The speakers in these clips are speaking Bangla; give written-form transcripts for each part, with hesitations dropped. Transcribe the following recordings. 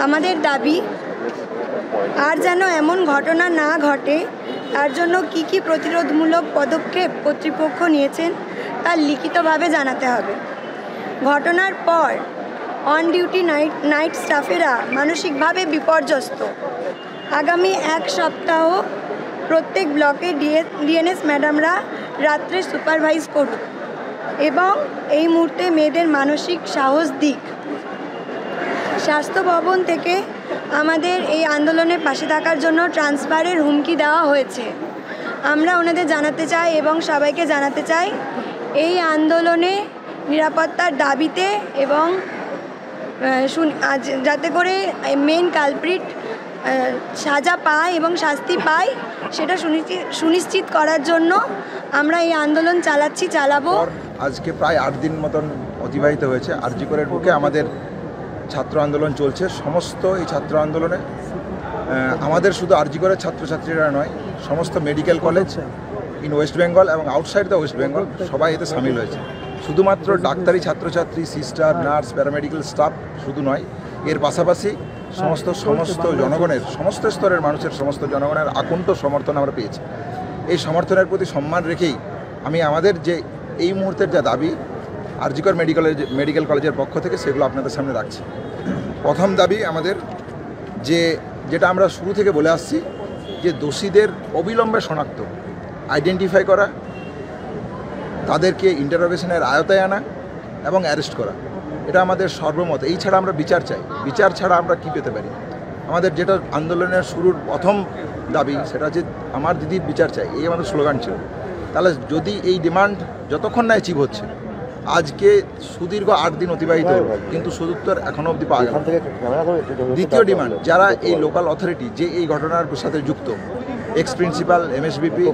আমাদের দাবি আর যেন এমন ঘটনা না ঘটে, তার জন্য কী প্রতিরোধমূলক পদক্ষেপ কর্তৃপক্ষ নিয়েছেন তা লিখিতভাবে জানাতে হবে। ঘটনার পর অন ডিউটি নাইট স্টাফেরা মানসিকভাবে বিপর্যস্ত। আগামী 1 সপ্তাহ প্রত্যেক ব্লকে ডিএনএস ম্যাডামরা রাত্রে সুপারভাইজ করুক এবং এই মুহূর্তে মেয়েদের মানসিক সাহস দিক। স্বাস্থ্য ভবন থেকে আমাদের এই আন্দোলনের পাশে থাকার জন্য ট্রান্সফারের হুমকি দেওয়া হয়েছে। আমরা ওনাদের জানাতে চাই এবং সবাইকে জানাতে চাই এই আন্দোলনে নিরাপত্তার দাবিতে এবং যাতে করে মেন কালপ্রিট সাজা পায় এবং শাস্তি পায় সেটা সুনিশ্চিত করার জন্য আমরা এই আন্দোলন চালাবো। আজকে প্রায় 8 দিন মতন অতিবাহিত হয়েছে। আরজি করের বুকে আমাদের ছাত্র আন্দোলন চলছে। সমস্ত এই ছাত্র আন্দোলনে আমাদের শুধু আরজি করের ছাত্রছাত্রীরা নয়, সমস্ত medical college in West Bengal এবং আউটসাইড দ্য ওয়েস্ট বেঙ্গল সবাই এতে সামিল হয়েছে। শুধুমাত্র ডাক্তারি ছাত্রছাত্রী, সিস্টার, নার্স, প্যারামেডিক্যাল স্টাফ শুধু নয়, এর পাশাপাশি সমস্ত জনগণের, সমস্ত স্তরের মানুষের, সমস্ত জনগণের আকণ্ঠ সমর্থন আমরা পেয়েছি। এই সমর্থনের প্রতি সম্মান রেখেই আমি আমাদের যে এই মুহূর্তের যা দাবি আরজি কর মেডিকেল কলেজের পক্ষ থেকে সেগুলো আপনাদের সামনে রাখছি। প্রথম দাবি আমাদের যেটা আমরা শুরু থেকে বলে আসছি, যে দোষীদের অবিলম্বে শনাক্ত, আইডেন্টিফাই করা, তাদেরকে ইন্টারোগেশনের আয়তায় আনা এবং অ্যারেস্ট করা, এটা আমাদের সর্বমত। এই ছাড়া আমরা বিচার চাই। বিচার ছাড়া আমরা কী পেতে পারি? আমাদের যেটা আন্দোলনের শুরুর প্রথম দাবি সেটা হচ্ছে আমার দিদির বিচার চাই, এই আমাদের স্লোগান ছিল। তাহলে যদি এই ডিমান্ড যতক্ষণ না অ্যাচিভ হচ্ছে, আজকে সুদীর্ঘ 8 দিন অতিবাহিত কিন্তু সদুত্তর এখনও অবধি পাওয়া গেল। দ্বিতীয় ডিমান্ড, যারা এই লোকাল অথরিটি যে এই ঘটনার সাথে যুক্ত, এক্স প্রিন্সিপাল এমএসবিপি,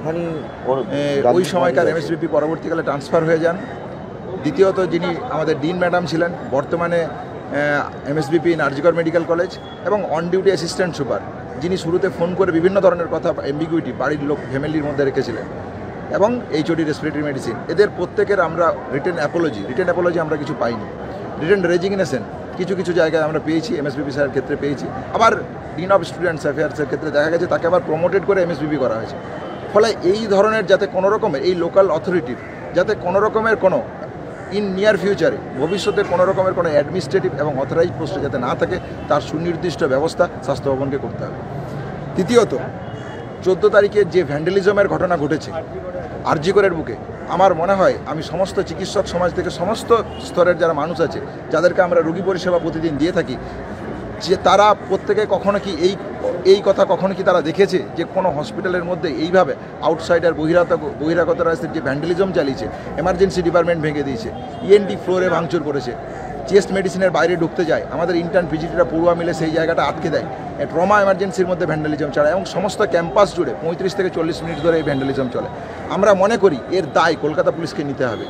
ওই সময়কার এমএসবিপি পরবর্তীকালে ট্রান্সফার হয়ে যান। দ্বিতীয়ত যিনি আমাদের ডিন ম্যাডাম ছিলেন, বর্তমানে এমএসবিপি ইন আরজি কর মেডিকেল কলেজ, এবং অন ডিউটি অ্যাসিস্ট্যান্ট সুপার, যিনি শুরুতে ফোন করে বিভিন্ন ধরনের কথা, অ্যাম্বিগুইটি বাড়ির লোক ফ্যামিলির মধ্যে রেখেছিলেন, এবং এইচওডি রেসপিরেটরি মেডিসিন, এদের প্রত্যেকের আমরা রিটেন অ্যাপোলজি আমরা কিছু পাইনি। রিটেন রেজিগনেশন কিছু জায়গায় আমরা পেয়েছি, এমএসবিপি স্যারের ক্ষেত্রে পেয়েছি। আবার ডিন অফ স্টুডেন্টস অ্যাফেয়ার্সের ক্ষেত্রে দেখা গেছে তাকে আবার প্রমোটেড করে এমএসবিপি করা হয়েছে। ফলে এই ধরনের যাতে কোনো রকমের এই লোকাল অথরিটির যাতে কোনো রকমের কোনো ইন নিয়ার ফিউচারে ভবিষ্যতে কোনো রকমের কোনো অ্যাডমিনিস্ট্রেটিভ এবং অথরাইজ পোস্টে যাতে না থাকে, তার সুনির্দিষ্ট ব্যবস্থা স্বাস্থ্য ভবনকে করতে হবে। তৃতীয়ত, 14 তারিখে যে ভ্যান্ডালিজমের ঘটনা ঘটেছে আরজি করের বুকে, আমার মনে হয় আমি সমস্ত চিকিৎসক সমাজ থেকে সমস্ত স্তরের যারা মানুষ আছে, যাদেরকে আমরা রোগী পরিষেবা প্রতিদিন দিয়ে থাকি, যে তারা প্রত্যেকে কখনো কি এই কথা কখনো কি তারা দেখেছে যে কোনো হসপিটালের মধ্যে এইভাবে আউটসাইডার বহিরাগতরা যে ভ্যান্ডালিজম চালিয়েছে, এমার্জেন্সি ডিপার্টমেন্ট ভেঙে দিয়েছে, ইএনটি ফ্লোরে ভাঙচুর করেছে, চেস্ট মেডিসিনের বাইরে ঢুকতে যায়, আমাদের ইন্টার্ন ভিজিটরা পড়ুয়া মিলে সেই জায়গাটা আটকে দেয়, ট্রমা এমার্জেন্সির মধ্যে ভ্যান্ডালিজম চালায়, এবং সমস্ত ক্যাম্পাস জুড়ে 35 থেকে 40 মিনিট ধরে এই ভ্যান্ডালিজম চলে। আমরা মনে করি এর দায় কলকাতা পুলিশকে নিতে হবে।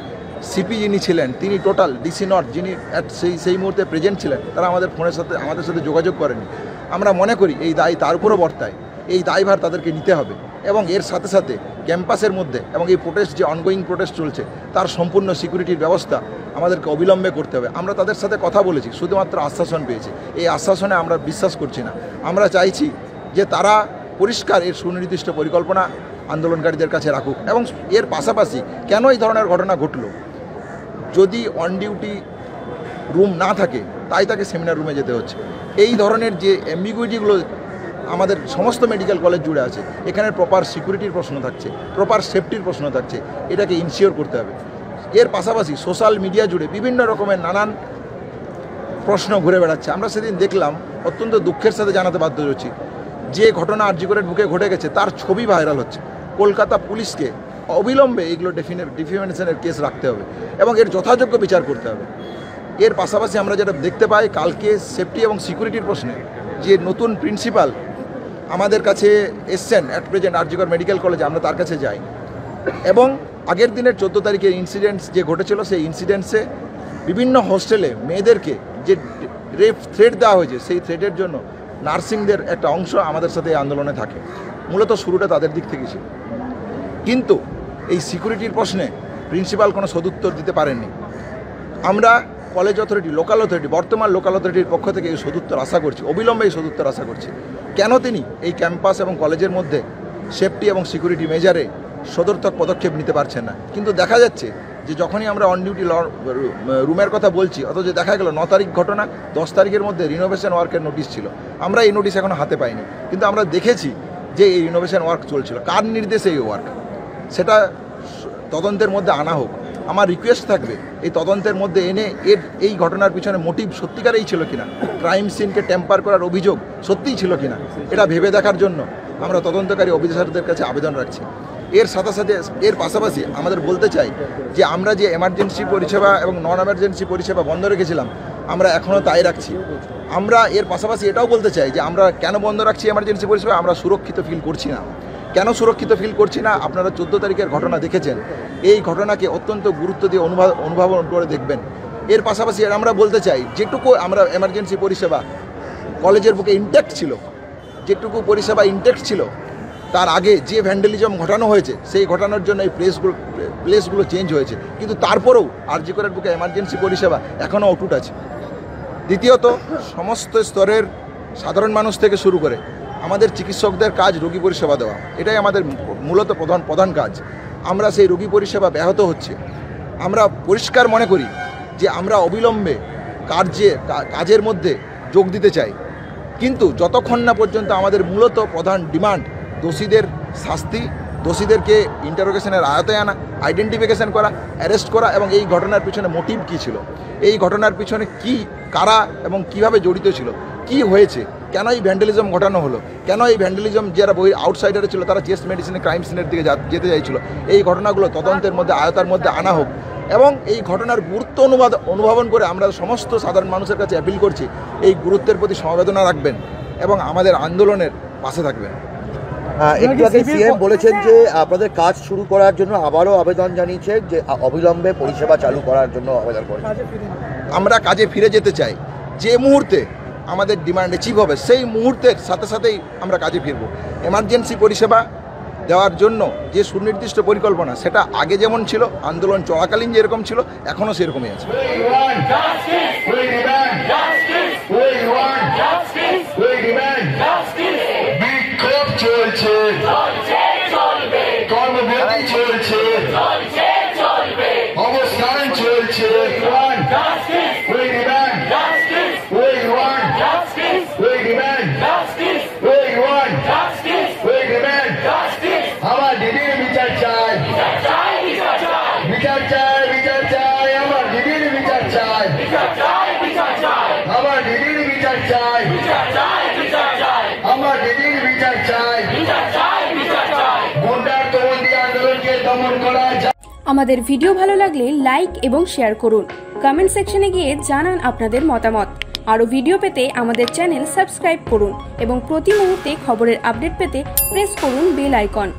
সিপি যিনি ছিলেন, তিনি টোটাল ডিসি নর্থ যিনি সেই মুহূর্তে প্রেজেন্ট ছিলেন, তারা আমাদের সাথে যোগাযোগ করেনি। আমরা মনে করি এই দায় তার উপরও বর্তায়, এই দায়ভার তাদেরকে নিতে হবে, এবং এর সাথে সাথে ক্যাম্পাসের মধ্যে এবং এই প্রোটেস্ট যে অনগোয়িং প্রোটেস্ট চলছে তার সম্পূর্ণ সিকিউরিটির ব্যবস্থা আমাদেরকে অবিলম্বে করতে হবে। আমরা তাদের সাথে কথা বলেছি, শুধুমাত্র আশ্বাসন পেয়েছি। এই আশ্বাসনে আমরা বিশ্বাস করছি না। আমরা চাইছি যে তারা পরিষ্কার এর সুনির্দিষ্ট পরিকল্পনা আন্দোলনকারীদের কাছে রাখুক, এবং এর পাশাপাশি কেন এই ধরনের ঘটনা ঘটল, যদি অন ডিউটি রুম না থাকে তাই তাকে সেমিনার রুমে যেতে হচ্ছে, এই ধরনের যে অ্যাম্বিগুইটিগুলো আমাদের সমস্ত মেডিকেল কলেজ জুড়ে আছে, এখানে প্রপার সিকিউরিটির প্রশ্ন থাকছে, প্রপার সেফটির প্রশ্ন থাকছে, এটাকে ইনশিওর করতে হবে। এর পাশাপাশি সোশ্যাল মিডিয়া জুড়ে বিভিন্ন রকমের নানান প্রশ্ন ঘুরে বেড়াচ্ছে। আমরা সেদিন দেখলাম, অত্যন্ত দুঃখের সাথে জানাতে বাধ্য হচ্ছি, যে ঘটনা আরজি করের বুকে ঘটে গেছে তার ছবি ভাইরাল হচ্ছে। কলকাতা পুলিশকে অবিলম্বে এইগুলো ডিফেমেশনের কেস রাখতে হবে এবং এর যথাযোগ্য বিচার করতে হবে। এর পাশাপাশি আমরা যেটা দেখতে পাই, কালকে সেফটি এবং সিকিউরিটির প্রশ্নে যে নতুন প্রিন্সিপাল আমাদের কাছে এসছেন অ্যাট প্রেজেন্ট আরজি কর মেডিকেল কলেজে, আমরা তার কাছে যাই, এবং আগের দিনের 14 তারিখের ইনসিডেন্টস যে ঘটেছিল, সেই ইনসিডেন্টসে বিভিন্ন হোস্টেলে মেয়েদেরকে যে রেপ থ্রেট দেওয়া হয়েছে, সেই থ্রেটের জন্য নার্সিংদের একটা অংশ আমাদের সাথে এই আন্দোলনে থাকে। মূলত শুরুটা তাদের দিক থেকে ছিল, কিন্তু এই সিকিউরিটির প্রশ্নে প্রিন্সিপাল কোনো সদুত্তর দিতে পারেননি। আমরা কলেজ অথরিটি, লোকাল অথরিটি, বর্তমান লোকাল অথরিটির পক্ষ থেকে এই সদুত্তর আশা করছি, অবিলম্বে এই সদুত্তর আশা করছি। কেন তিনি এই ক্যাম্পাস এবং কলেজের মধ্যে সেফটি এবং সিকিউরিটি মেজারে সদর্থক পদক্ষেপ নিতে পারছেন না? কিন্তু দেখা যাচ্ছে যে যখনই আমরা অন ডিউটি রুমের কথা বলছি, অথচ দেখা গেল 9 তারিখ ঘটনা, 10 তারিখের মধ্যে রিনোভেশন ওয়ার্কের নোটিশ ছিল। আমরা এই নোটিশ এখনও হাতে পাইনি, কিন্তু আমরা দেখেছি যে এই রিনোভেশন ওয়ার্ক চলছিল। কার নির্দেশে এই ওয়ার্ক, সেটা তদন্তের মধ্যে আনা হোক। আমার রিকোয়েস্ট থাকবে এই তদন্তের মধ্যে এনে এই ঘটনার পিছনে মোটিভ সত্যিকারেই ছিল কিনা, ক্রাইম সিনকে টেম্পার করার অভিযোগ সত্যিই ছিল কিনা, এটা ভেবে দেখার জন্য আমরা তদন্তকারী অফিসারদের কাছে আবেদন রাখছি। এর সাথে সাথে এর পাশাপাশি আমাদের বলতে চাই যে আমরা যে এমার্জেন্সি পরিষেবা এবং নন এমার্জেন্সি পরিষেবা বন্ধ রেখেছিলাম, আমরা এখনও তাই রাখছি। আমরা এর পাশাপাশি এটাও বলতে চাই যে আমরা কেন বন্ধ রাখছি এমার্জেন্সি পরিষেবা, আমরা সুরক্ষিত ফিল করছি না। কেন সুরক্ষিত ফিল করছি না? আপনারা 14 তারিখের ঘটনা দেখেছেন। এই ঘটনাকে অত্যন্ত গুরুত্ব দিয়ে অনুধাবন করে দেখবেন। এর পাশাপাশি আমরা বলতে চাই যেটুকু আমরা এমার্জেন্সি পরিষেবা কলেজের বুকে ইনট্যাক্ট ছিল, যেটুকু পরিষেবা ইনট্যাক্ট ছিল, তার আগে যে ভ্যান্ডালিজম ঘটানো হয়েছে সেই ঘটানোর জন্য এই প্লেসগুলো চেঞ্জ হয়েছে, কিন্তু তারপরেও আরজি করের বুকে এমার্জেন্সি পরিষেবা এখনও অটুট আছে। দ্বিতীয়ত, সমস্ত স্তরের সাধারণ মানুষ থেকে শুরু করে আমাদের চিকিৎসকদের কাজ রোগী পরিষেবা দেওয়া, এটাই আমাদের মূলত প্রধান কাজ। আমরা সেই রোগী পরিষেবা ব্যাহত হচ্ছে। আমরা পরিষ্কার মনে করি যে আমরা অবিলম্বে কাজের মধ্যে যোগ দিতে চাই, কিন্তু যতক্ষণ না পর্যন্ত আমাদের মূলত প্রধান ডিমান্ড দোষীদের শাস্তি, দোষীদেরকে ইন্টারোগেশনের আয়তায় আনা, আইডেন্টিফিকেশন করা, অ্যারেস্ট করা, এবং এই ঘটনার পিছনে মোটিভ কী ছিল, এই ঘটনার পিছনে কি, কারা এবং কিভাবে জড়িত ছিল, কি হয়েছে, কেন এই ভ্যান্ডালিজম ঘটানো হলো, কেন এই ভ্যান্ডালিজম যারা আউটসাইডারে ছিল তারা চেস্ট মেডিসিনে ক্রাইম সিনের দিকে যেতে চাইছিল, এই ঘটনাগুলো তদন্তের মধ্যে আয়তার মধ্যে আনা হোক। এবং এই ঘটনার গুরুত্ব অনুধাবন করে আমরা সমস্ত সাধারণ মানুষের কাছে অ্যাপিল করছি এই গুরুত্বের প্রতি সমবেদনা রাখবেন এবং আমাদের আন্দোলনের পাশে থাকবেন। একটু আগে সিএম বলেছেন যে আপনাদের কাজ শুরু করার জন্য আবারও আবেদন জানিয়েছেন যে অবিলম্বে পরিষেবা চালু করার জন্য আবেদন করেছেন। আমরা কাজে ফিরে যেতে চাই। যে মুহূর্তে আমাদের ডিমান্ড অ্যাচিভ হবে সেই মুহূর্তের সাথে সাথেই আমরা কাজে ফিরব। এমার্জেন্সি পরিষেবা দেওয়ার জন্য যে সুনির্দিষ্ট পরিকল্পনা, সেটা আগে যেমন ছিল, আন্দোলন চলাকালীন যেরকম ছিল, এখনও সেরকমই আছে। অবস্থান চলছে, আমার দিদির বিচার চাই, বিচার চাই, বিচার চাই, আমার দিদির বিচার চাই, আমার দিদির বিচার চাই, আমার দিদির বিচার চাই। গুন্ডার তরুণী আন্দোলনকে দমন করা যায়। আমাদের ভিডিও ভালো লাগলে লাইক এবং শেয়ার করুন। কমেন্ট সেকশনে গিয়ে জানান আপনাদের মতামত। আরও ভিডিও পেতে আমাদের চ্যানেল সাবস্ক্রাইব করুন এবং প্রতি মুহূর্তে খবরের আপডেট পেতে প্রেস করুন বেল আইকন।